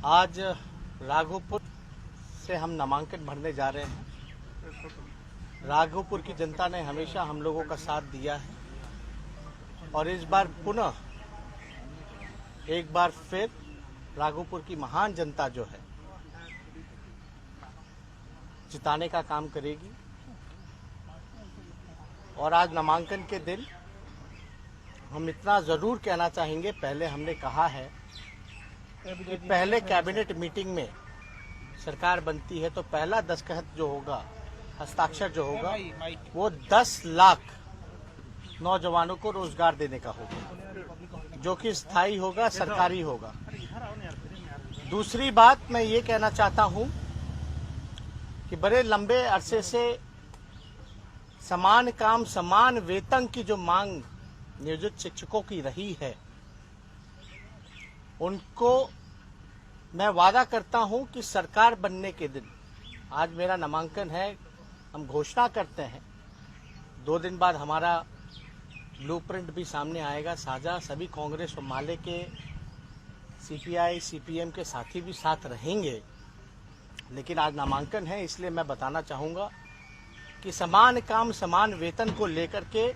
आज राघोपुर से हम नामांकन भरने जा रहे हैं। राघोपुर की जनता ने हमेशा हम लोगों का साथ दिया है और इस बार पुनः एक बार फिर राघोपुर की महान जनता जो है जिताने का काम करेगी। और आज नामांकन के दिन हम इतना जरूर कहना चाहेंगे, पहले हमने कहा है कि पहले कैबिनेट मीटिंग में सरकार बनती है तो पहला दस्तखत जो होगा, हस्ताक्षर जो होगा, वो 10 लाख नौजवानों को रोजगार देने का होगा, जो कि स्थायी होगा, सरकारी होगा। दूसरी बात मैं ये कहना चाहता हूं कि बड़े लंबे अरसे से समान काम समान वेतन की जो मांग नियोजित शिक्षकों की रही है, उनको मैं वादा करता हूं कि सरकार बनने के दिन, आज मेरा नामांकन है, हम घोषणा करते हैं 2 दिन बाद हमारा ब्लूप्रिंट भी सामने आएगा साझा। सभी कांग्रेस और माले के सीपीआई सीपीएम के साथी भी साथ रहेंगे, लेकिन आज नामांकन है इसलिए मैं बताना चाहूंगा कि समान काम समान वेतन को लेकर के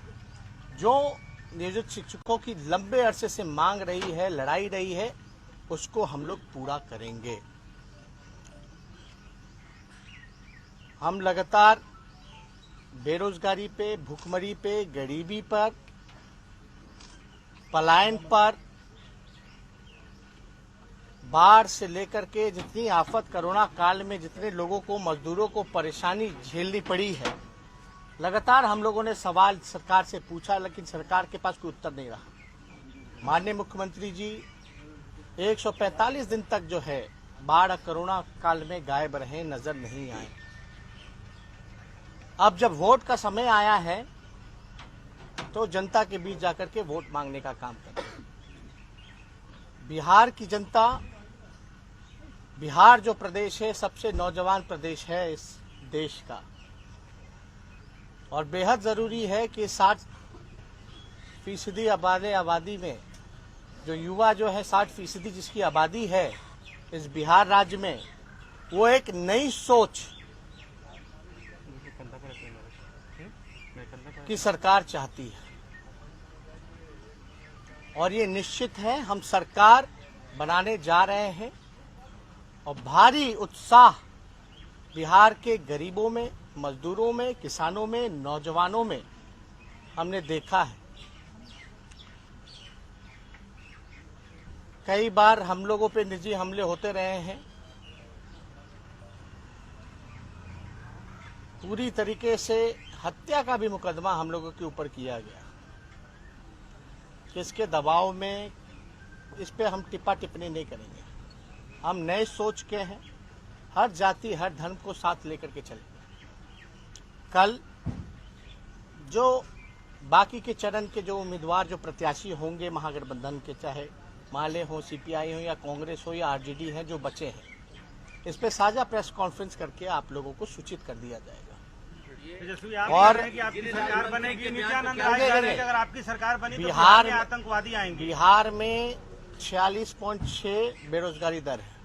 जो नियोजित शिक्षकों की लंबे अरसे से मांग रही है, लड़ाई रही है, उसको हम लोग पूरा करेंगे। हम लगातार बेरोजगारी पे, भूखमरी पे, गरीबी पर, पलायन पर, बाढ़ से लेकर के जितनी आफत कोरोना काल में जितने लोगों को, मजदूरों को परेशानी झेलनी पड़ी है, लगातार हम लोगों ने सवाल सरकार से पूछा, लेकिन सरकार के पास कोई उत्तर नहीं रहा। माननीय मुख्यमंत्री जी 145 दिन तक जो है बाढ़ कोरोना काल में गायब रहे, नजर नहीं आए। अब जब वोट का समय आया है तो जनता के बीच जाकर के वोट मांगने का काम करें। बिहार की जनता, बिहार जो प्रदेश है सबसे नौजवान प्रदेश है इस देश का, और बेहद जरूरी है कि 60% आबादी में जो युवा जो है 60% जिसकी आबादी है इस बिहार राज्य में, वो एक नई सोच की सरकार चाहती है। और ये निश्चित है हम सरकार बनाने जा रहे हैं और भारी उत्साह बिहार के गरीबों में, मजदूरों में, किसानों में, नौजवानों में हमने देखा है। कई बार हम लोगों पे निजी हमले होते रहे हैं, पूरी तरीके से हत्या का भी मुकदमा हम लोगों के ऊपर किया गया। किसके दबाव में, इस पे हम टिप्पा टिप्पणी नहीं करेंगे। हम नए सोच के हैं, हर जाति हर धर्म को साथ लेकर के चलेंगे। कल जो बाकी के चरण के जो उम्मीदवार, जो प्रत्याशी होंगे महागठबंधन के, चाहे माले हो, सीपीआई हो या कांग्रेस हो या आरजेडी है, जो बचे हैं, इस पे साझा प्रेस कॉन्फ्रेंस करके आप लोगों को सूचित कर दिया जाएगा। और कि आपकी सरकार बनेगी, नित्यानंद राय कह रहे हैं कि अगर आपकी सरकार बनी तो बिहार में आतंकवादी आएंगे। बिहार में 46.6 बेरोजगारी दर है।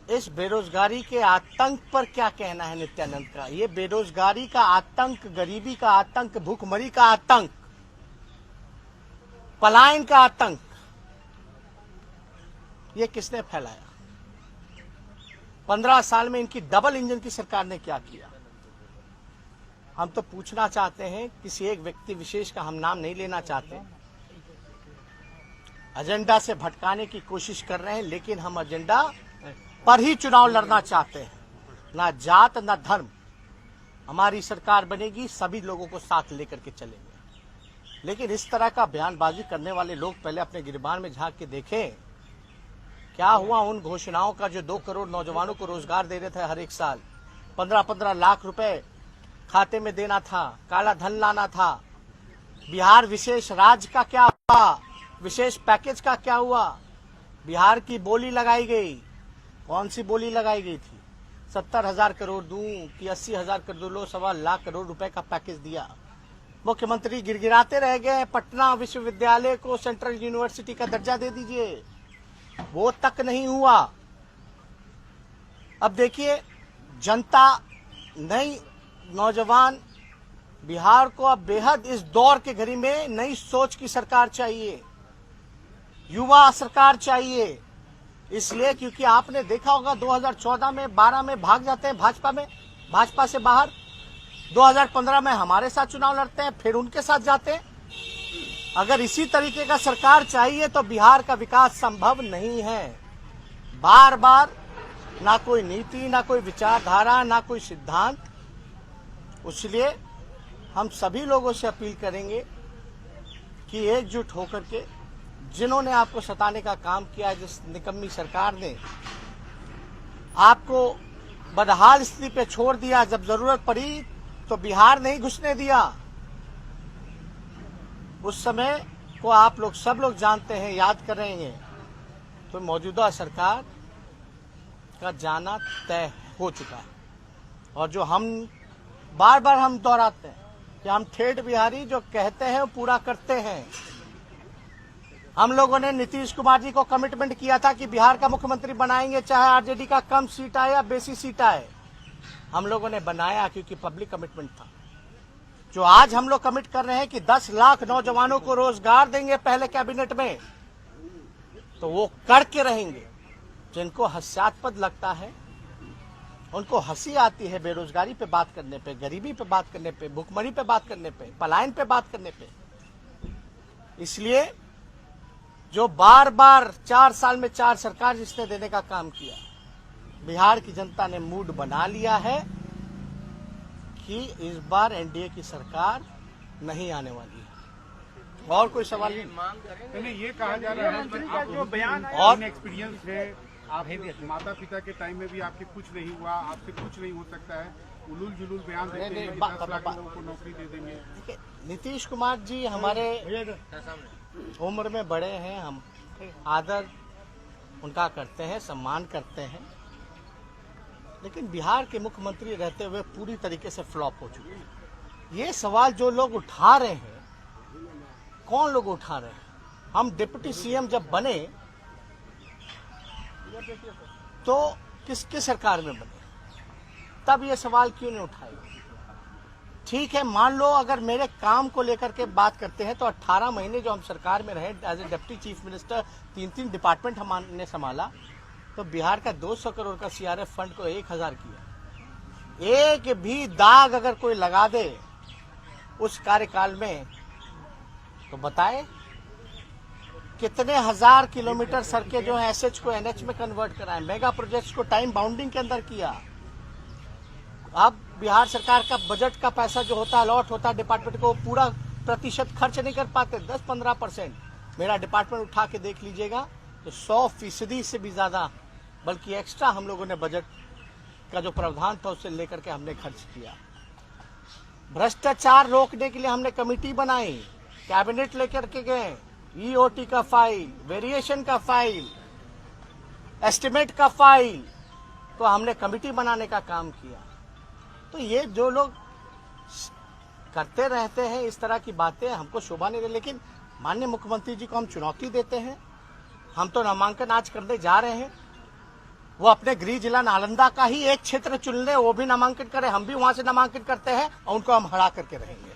इस बेरोजगारी के आतंक पर क्या कहना है नित्यानंद का? ये बेरोजगारी का आतंक, गरीबी का आतंक, भूखमरी का आतंक, पलायन का आतंक, ये किसने फैलाया? 15 साल में इनकी डबल इंजन की सरकार ने क्या किया? हम तो पूछना चाहते हैं, किसी एक व्यक्ति विशेष का हम नाम नहीं लेना चाहते, एजेंडा से भटकाने की कोशिश कर रहे हैं, लेकिन हम एजेंडा पर ही चुनाव लड़ना चाहते हैं, ना जात ना धर्म। हमारी सरकार बनेगी, सभी लोगों को साथ लेकर के चलेंगे। लेकिन इस तरह का बयानबाजी करने वाले लोग पहले अपने गिरबान में झांक के देखें, क्या हुआ उन घोषणाओं का जो 2 करोड़ नौजवानों को रोजगार दे रहे थे हर एक साल, 15-15 लाख रुपए खाते में देना था, काला धन लाना था। बिहार विशेष राज्य का क्या हुआ? विशेष पैकेज का क्या हुआ? बिहार की बोली लगाई गई, कौन सी बोली लगाई गई थी? 70,000 करोड़ दूं कि 80,000 करोड़ लो, 1.25 लाख करोड़ रुपए का पैकेज दिया। मुख्यमंत्री गिड़गिड़ाते रह गए, पटना विश्वविद्यालय को सेंट्रल यूनिवर्सिटी का दर्जा दे दीजिए। वो तक नहीं हुआ। अब देखिए, जनता नई नौजवान बिहार को अब बेहद इस दौर के घड़ी में नई सोच की सरकार चाहिए, युवा सरकार चाहिए। इसलिए क्योंकि आपने देखा होगा 2014 में 12 में भाग जाते हैं भाजपा से बाहर, 2015 में हमारे साथ चुनाव लड़ते हैं, फिर उनके साथ जाते हैं। अगर इसी तरीके का सरकार चाहिए तो बिहार का विकास संभव नहीं है। बार बार ना कोई नीति, ना कोई विचारधारा, ना कोई सिद्धांत। इसलिए हम सभी लोगों से अपील करेंगे कि एकजुट होकर के जिन्होंने आपको सताने का काम किया है, जिस निकम्मी सरकार ने आपको बदहाल स्थिति पे छोड़ दिया, जब जरूरत पड़ी तो बिहार नहीं घुसने दिया, उस समय को आप लोग सब लोग जानते हैं, याद कर रहे हैं। तो मौजूदा सरकार का जाना तय हो चुका है। और जो हम बार बार हम दोहराते हैं कि हम ठेठ बिहारी जो कहते हैं वो पूरा करते हैं। हम लोगों ने नीतीश कुमार जी को कमिटमेंट किया था कि बिहार का मुख्यमंत्री बनाएंगे, चाहे आरजेडी का कम सीट आए या बेसी सीट आए। हम लोगों ने बनाया क्योंकि पब्लिक कमिटमेंट था। जो आज हम लोग कमिट कर रहे हैं कि 10 लाख नौजवानों को रोजगार देंगे पहले कैबिनेट में, तो वो करके रहेंगे। जिनको हास्यास्पद लगता है, उनको हंसी आती है बेरोजगारी पे बात करने पे, गरीबी पे बात करने पे, भुखमरी पे बात करने पे, पलायन पे बात करने पे। इसलिए जो बार बार 4 साल में 4 सरकार जिसने देने का काम किया, बिहार की जनता ने मूड बना लिया है कि इस बार एनडीए की सरकार नहीं आने वाली है। और कोई सवाल नहीं। ये कहा जा रहा है कि आप जो बयान और एक्सपीरियंस है, आप माता पिता के टाइम में भी आपके कुछ नहीं हुआ, आपसे कुछ नहीं हो सकता है, उलूल जुलूल बयान देते हैं कि 10 लाख लोगों को नौकरी दे देंगे। नीतीश कुमार जी हमारे उम्र में बड़े हैं, हम आदर उनका करते हैं, सम्मान करते हैं, लेकिन बिहार के मुख्यमंत्री रहते हुए पूरी तरीके से फ्लॉप हो चुके हैं। ये सवाल जो लोग उठा रहे हैं, कौन लोग उठा रहे हैं? हम डिप्टी सीएम जब बने तो किसके सरकार में बने, तब ये सवाल क्यों नहीं उठाए? ठीक है, मान लो अगर मेरे काम को लेकर के बात करते हैं तो 18 महीने जो हम सरकार में रहे as a deputy chief minister, 3 department हमने संभाला, तो बिहार का 200 करोड़ का सीआरएफ फंड को 1000 किया। एक भी दाग अगर कोई लगा दे उस कार्यकाल में तो बताए कितने हजार किलोमीटर सड़कें जो है एसएच को एनएच में कन्वर्ट कराए, मेगा प्रोजेक्ट्स को टाइम बाउंडिंग के अंदर किया। अब बिहार सरकार का बजट का पैसा जो होता है, अलॉट होता है डिपार्टमेंट को, पूरा प्रतिशत खर्च नहीं कर पाते, 10-15%। मेरा डिपार्टमेंट उठा के देख लीजिएगा तो 100% से भी ज्यादा, बल्कि एक्स्ट्रा हम लोगों ने बजट का जो प्रावधान था उससे लेकर के हमने खर्च किया। भ्रष्टाचार रोकने के लिए हमने कमेटी बनाई, कैबिनेट लेकर के गए, ईओटी का फाइल, वेरिएशन का फाइल, एस्टिमेट का फाइल, तो हमने कमेटी बनाने का काम किया। तो ये जो लोग करते रहते हैं इस तरह की बातें, हमको शोभा नहीं देती। लेकिन माननीय मुख्यमंत्री जी को हम चुनौती देते हैं। हम तो नामांकन आज करने जा रहे हैं, वो अपने गृह जिला नालंदा का ही एक क्षेत्र चुन ले, वो भी नामांकन करे, हम भी वहां से नामांकन करते हैं और उनको हम हरा करके रहेंगे।